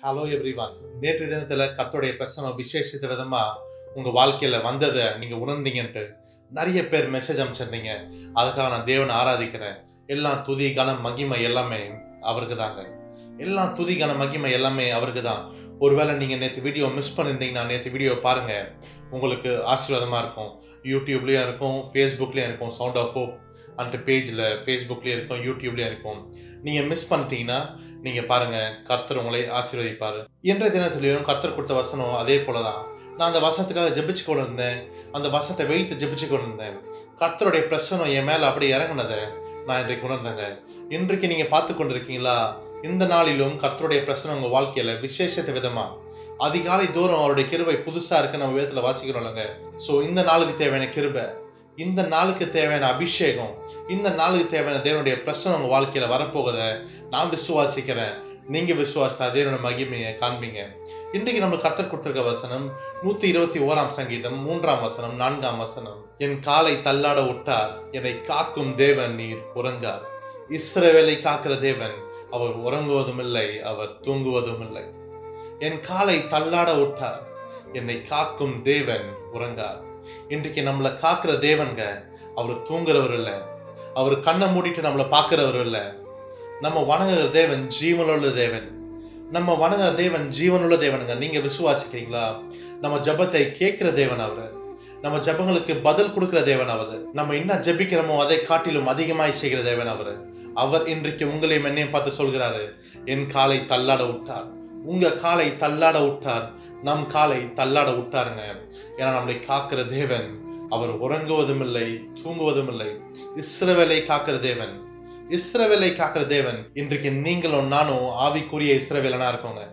Hello everyone. நேற்று தினத்துல கர்த்தருடைய பிரசனம் விசேஷித்த விதமா உங்க வாழ்க்கையில வந்ததை நீங்க உணர்ந்தீங்கன்ட்டு நிறைய பேர் மெசேஜ் அனுப்பிச்சிருந்தீங்க. அதுக்காக நான் தேவனை ஆராதிக்கிறேன். எல்லாம் துதி கனம் மகிமை எல்லாமே அவருக்கு தாங்க. எல்லாம் துதி கனம் மகிமை எல்லாமே அவருக்கு தான். ஒருவேளை நீங்க நேற்று வீடியோ மிஸ் பண்ணியிருந்தீங்கன்னா நேற்று வீடியோ பாருங்க, உங்களுக்கு ஆசீர்வாதமா இருக்கும். யூடியூப்லயும் இருக்கும், ஃபேஸ்புக்லயும் இருக்கும். சவுண்ட் ஆஃப் ஹோப் அந்த பேஜ்ல ஃபேஸ்புக்லயும் இருக்கும், யூடியூப்லயும் இருக்கும். நீங்க மிஸ் பண்ணிட்டீங்கன்னா நீங்க பாருங்க, கர்த்தர் உங்களை ஆசீர்வதிப்பாரு. இன்றைய தினத்திலையும் கர்த்தர் கொடுத்த வசனம் அதே போலதான். நான் அந்த வசனத்துக்காக ஜெபிச்சு கொண்டு இருந்தேன். அந்த வசனத்தை வைத்து ஜெபிச்சு கொண்டு இருந்தேன். கர்த்தருடைய பிரசனம் என் மேல அப்படி இறங்குனதை நான் இன்றைக்கு உணர்ந்தேங்க. இன்றைக்கு நீங்க பார்த்து கொண்டிருக்கீங்களா? இந்த நாளிலும் கர்த்தருடைய பிரசனம் உங்க வாழ்க்கையில விசேஷத்த விதமா அதிகாலை தூரம் அவருடைய கிருபை புதுசா இருக்கு நம்ம வேதத்துல வாசிக்கிறோம்லங்க. சோ இந்த நாளுக்கு தேவையான கிருபை, இந்த நாளுக்கு தேவையான அபிஷேகம், இந்த நாளுக்கு தேவையான தேவனுடைய பிரசனம் உங்க வாழ்க்கையில வரப்போகுத நான் விசுவாசிக்கிறேன். நீங்க விசுவாசா தேவனுடைய மகிமையை காண்பீங்க. இன்றைக்கு நம்ம கர்த்தர் கொடுத்திருக்க வசனம் 121 சங்கீதம் 3 வசனம் 4 வசனம். என் காலை தள்ளாட விட்டார், என்னை காக்கும் தேவன் நீர் உறங்கார். இஸ்ரவேலை காக்கிற தேவன் அவர் உறங்குவதும் இல்லை, அவர் தூங்குவதும் இல்லை. என் காலை தள்ளாட விட்டார், என்னை காக்கும் தேவன் உறங்கார். இன்றைக்கு நம்மளை காக்குற தேவன்க அவர் தூங்குறவர் இல்லை, அவர் கண்ணை மூடிட்டு நம்மளை பார்க்கிறவர் இல்லை. நம்ம வணங்குற தேவன் ஜீவனுள்ள தேவன். நம்ம வணங்குற தேவன் ஜீவனுள்ள தேவனுங்க. நீங்க விசுவாசிக்கிறீங்களா? நம்ம ஜபத்தை கேட்கிற தேவன் அவரு. நம்ம ஜபங்களுக்கு பதில் கொடுக்கிற தேவன் அவரு. நம்ம என்ன ஜபிக்கிறோமோ அதை காட்டிலும் அதிகமாய் செய்கிற தேவன் அவரு. அவர் இன்றைக்கு உங்களையும் என்னையும் பார்த்து சொல்கிறாரு, என் காலை தள்ளாட விட்டார். உங்க காலை தள்ளாட விட்டார், நம் காலை தள்ளாட விட்டாருங்க. ஏன்னா நம்மளை காக்கிற தேவன் அவர் உறங்குவதும் இல்லை, தூங்குவதும் இல்லை. இஸ்ரவேலை காக்கிற தேவன், இஸ்ரவேலை காக்கிற தேவன். இன்றைக்கு நீங்களும் நானும் ஆவிக்குரிய இஸ்ரவேலனா இருக்கோங்க.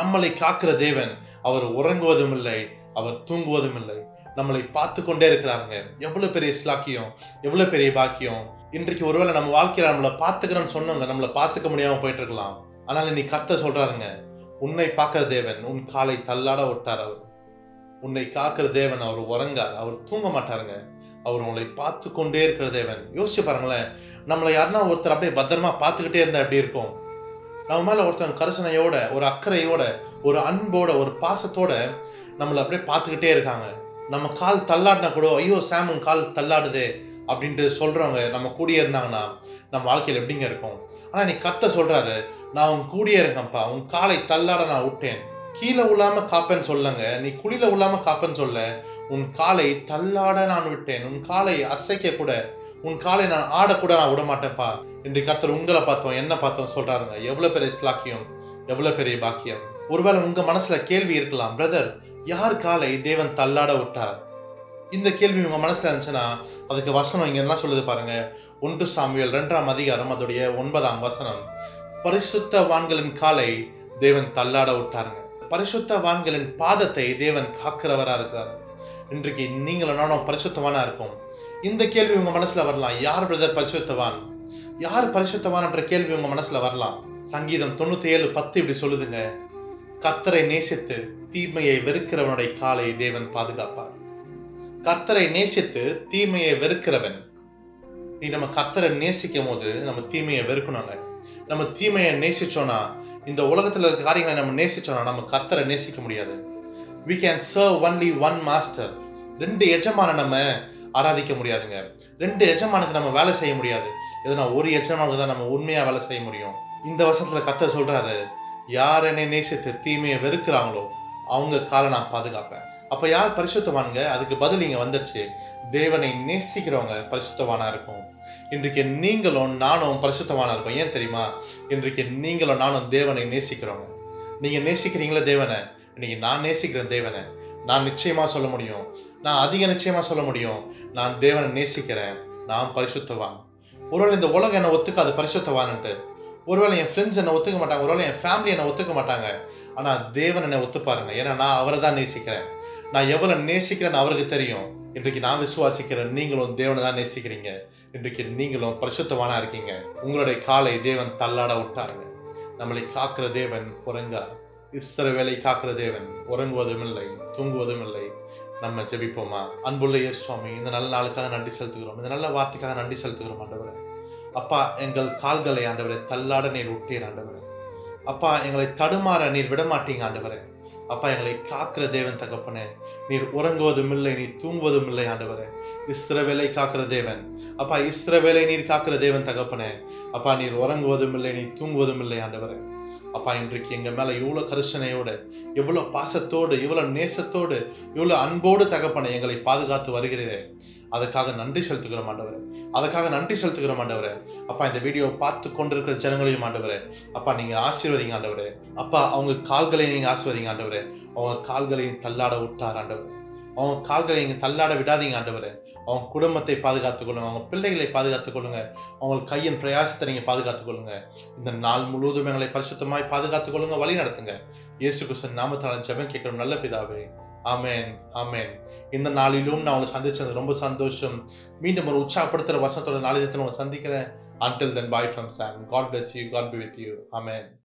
நம்மளை காக்கிற தேவன் அவர் உறங்குவதும் இல்லை, அவர் தூங்குவதும் இல்லை. நம்மளை பார்த்து கொண்டே இருக்கிறாருங்க. எவ்வளவு பெரிய ஸ்லாக்கியம், எவ்வளவு பெரிய பாக்கியம். இன்றைக்கு ஒருவேளை நம்ம வாழ்க்கையில நம்மளை பார்த்துக்கிறோன்னு சொன்னவங்க நம்மளை பார்த்துக்க முடியாம போயிட்டு இருக்கலாம். ஆனால் இன்னைக்கு கர்த்தர் சொல்றாருங்க, உன்னை பார்க்கிற தேவன் உன் காலை தள்ளாட விட்டார். அவர் உன்னை காக்கிற தேவன் அவர் உறங்கார், அவர் தூங்க மாட்டாருங்க. அவர் உங்களை பார்த்து கொண்டே இருக்கிற தேவன். யோசிச்சு பாருங்களேன், நம்மளை யாருன்னா ஒருத்தர் அப்படியே பத்திரமா பார்த்துக்கிட்டே இருந்தா எப்படி இருக்கும்? நம்ம மேல ஒருத்தவங்க கரிசனையோட, ஒரு அக்கறையோட, ஒரு அன்போட, ஒரு பாசத்தோட நம்மளை அப்படியே பார்த்துக்கிட்டே இருக்காங்க. நம்ம கால் தள்ளாடினா கூட, ஐயோ சாம் உன் கால் தள்ளாடுதே அப்படின்ட்டு சொல்றவங்க நம்ம கூடியே இருந்தாங்கன்னா நம்ம வாழ்க்கையில் எப்படிங்க இருக்கும்? ஆனா நீ கர்த்தர் சொல்றாரு, நான் உன் கூடியே இருக்கேன்ப்பா, உன் காலை தள்ளாட நான் விட்டேன். கீழே உள்ளாம காப்பேன்னு சொல்லங்க, நீ குழியில உள்ளாம காப்பேன்னு சொல்ல, உன் காலை தள்ளாட நான் விட்டேன். உன் காலை அசைக்க கூட, உன் காலை நான் ஆடக்கூட நான் விட மாட்டேன்ப்பா. இன்றைக்கு கர்த்தர் உங்களை பார்த்தோம், என்ன பார்த்தோம் சொல்றாருங்க. எவ்வளவு பெரிய ஸ்லாக்கியம், எவ்வளவு பெரிய பாக்கியம். ஒருவேளை உங்க மனசுல கேள்வி இருக்கலாம், பிரதர் யார் காலை தேவன் தள்ளாட விட்டார்? இந்த கேள்வி உங்க மனசுல இருந்துச்சுன்னா அதுக்கு வசனம் இங்க என்ன சொல்லுது பாருங்க. 1 சாமுவேல் 2 அதிகாரம் அதோடைய 9 வசனம். பரிசுத்தவான்களின் காலை தேவன் தள்ளாட விட்டாருங்க. பரிசுத்தவான்களின் பாதத்தை தேவன் காக்கிறவரா இருக்கிறார். இன்றைக்கு நீங்களும் நானும் பரிசுத்தவானா இருக்கும். இந்த கேள்வி உங்க மனசுல வரலாம், யார் பிரதர் பரிசுத்தவான், யார் பரிசுத்தவான் என்ற கேள்வி உங்க மனசுல வரலாம். சங்கீதம் 97:10 இப்படி சொல்லுதுங்க, கர்த்தரை நேசித்து தீமையை வெறுக்கிறவனுடைய காலை தேவன் பாதுகாப்பார். கர்த்தரை நேசித்து தீமையை வெறுக்கிறவன். நீ நம்ம கர்த்தரை நேசிக்கும் போது நம்ம தீமையை வெறுக்கணுங்க. நம்ம தீமையை நேசிச்சோம்னா, இந்த உலகத்துல இருக்க காரியங்களை நம்ம நேசிச்சோம்னா நம்ம கர்த்தரை நேசிக்க முடியாது. We can serve only one master. 2 எஜமான நம்ம ஆராதிக்க முடியாதுங்க. 2 எஜமானுக்கு நம்ம வேலை செய்ய முடியாது. எதுனா ஒரு எஜமானுக்கு தான் நம்ம உண்மையா வேலை செய்ய முடியும். இந்த வசனத்துல கர்த்தர் சொல்றாரு, யார் என்னை நேசித்து தீமையை வெறுக்கிறாங்களோ அவங்க காலை நான் பாதுகாப்பேன். அப்ப யார் பரிசுத்தவான்ங்க? அதுக்கு பதில் இங்க வந்துடுச்சு, தேவனை நேசிக்கிறவங்க பரிசுத்தவானா இருக்கும். இன்றைக்கு நீங்களும் நானும் பரிசுத்தவானா இருக்கும். ஏன் தெரியுமா? இன்றைக்கு நீங்களும் நானும் தேவனை நேசிக்கிறவங்க. நீங்க நேசிக்கிறீங்களா தேவனை? இன்னைக்கு நான் நேசிக்கிறேன் தேவனை. நான் நிச்சயமா சொல்ல முடியும், நான் அதிக நிச்சயமா சொல்ல முடியும், நான் தேவனை நேசிக்கிறேன், நான் பரிசுத்தவான். ஒருவேளை இந்த உலகம் என்ன ஒத்துக்காது பரிசுத்தவான்ட்டு. ஒருவேளை என் ஃப்ரெண்ட்ஸ் என்ன ஒத்துக்க மாட்டாங்க, ஒருவேளை என் ஃபேமிலி என்ன ஒத்துக்க மாட்டாங்க. ஆனா தேவன் என்னை ஒத்துப்பாருங்க. ஏன்னா நான் அவரை தான் நேசிக்கிறேன். நான் எவ்வளவு நேசிக்கிறேன்னு அவருக்கு தெரியும். இன்றைக்கு நான் விசுவாசிக்கிறேன், நீங்களும் தேவனை தான் நேசிக்கிறீங்க. இன்றைக்கு நீங்களும் பரிசுத்தவானா இருக்கீங்க. உங்களுடைய காலை தேவன் தள்ளாட விட்டாருங்க. நம்மளை காக்கிற தேவன் உறங்கார். இஸ்ரவேலை காக்கிற தேவன் உறங்குவதும் இல்லை, தூங்குவதும் இல்லை. நம்ம ஜெபிப்போமா? அன்புள்ள இயேசு சுவாமி, இந்த நல்ல நாளுக்காக நன்றி செலுத்துகிறோம், இந்த நல்ல வார்த்தைக்காக நன்றி செலுத்துகிறோம் ஆண்டவரே. அப்பா, எங்கள் கால்களை ஆண்டவரே தள்ளாட நீர் விட்டீர் ஆண்டவரே. அப்பா எங்களை தடுமாற நீர் விடமாட்டீங்க ஆண்டவரே. அப்பா எங்களை காக்கிற தேவன் தகப்பனே, நீர் உறங்குவதும் இல்லை, நீ தூங்குவதும் இல்லை ஆண்டவரே. இஸ்ரவேலை காக்கிற தேவன். அப்பா இஸ்ரவேலை நீர் காக்கிற தேவன் தகப்பனே. அப்பா நீர் உறங்குவதும் இல்லை, நீ தூங்குவதும் இல்லை ஆண்டவரே. அப்பா இன்றைக்கு எங்க மேல இவ்வளவு கரிசனையோட, இவ்வளவு பாசத்தோடு, இவ்வளவு நேசத்தோடு, இவ்வளவு அன்போடு தகப்பனே எங்களை பாதுகாத்து வருகிறீரே, அதுக்காக நன்றி செலுத்துகிறோம் ஆண்டவரே. அதுக்காக நன்றி செலுத்துகிறோம் ஆண்டவரே. அப்பா இந்த வீடியோ பார்த்து கொண்டிருக்கிற ஜனங்களையும் ஆண்டவரே, அப்பா நீங்க ஆசீர்வதிங்க ஆண்டவரே. அப்பா அவங்க கால்களை நீங்க ஆசீர்வதிங்க ஆண்டவரே. அவங்க கால்களையும் தள்ளாட விட்டார் ஆண்டவரே. அவங்க கால்களை நீங்க தள்ளாட விடாதீங்க ஆண்டவரே. அவங்க குடும்பத்தை பாதுகாத்துக் கொள்ளுங்க, அவங்க பிள்ளைகளை பாதுகாத்துக் கொள்ளுங்க, அவங்க கையின் பிரயாசத்தை நீங்க பாதுகாத்துக் கொள்ளுங்க. இந்த நாள் முழுவதும் எங்களை பரிசுத்தமாய் பாதுகாத்துக் கொள்ளுங்க, வழி நடத்துங்க. இயேசு கிறிஸ்துவின் நாமத்தால் ஜெபம் கேட்கிறோம் நல்ல பிதாவே. ஆமென், ஆமென். இந்த நாளிலும் நான் உங்களை சந்திச்சது ரொம்ப சந்தோஷம். மீண்டும் ஒரு உற்சாகப்படுத்துற வசனத்தோட நாளிதத்தில் உங்களை சந்திக்கிறேன். Until then, bye from Sam. God bless you. God be with you. Amen.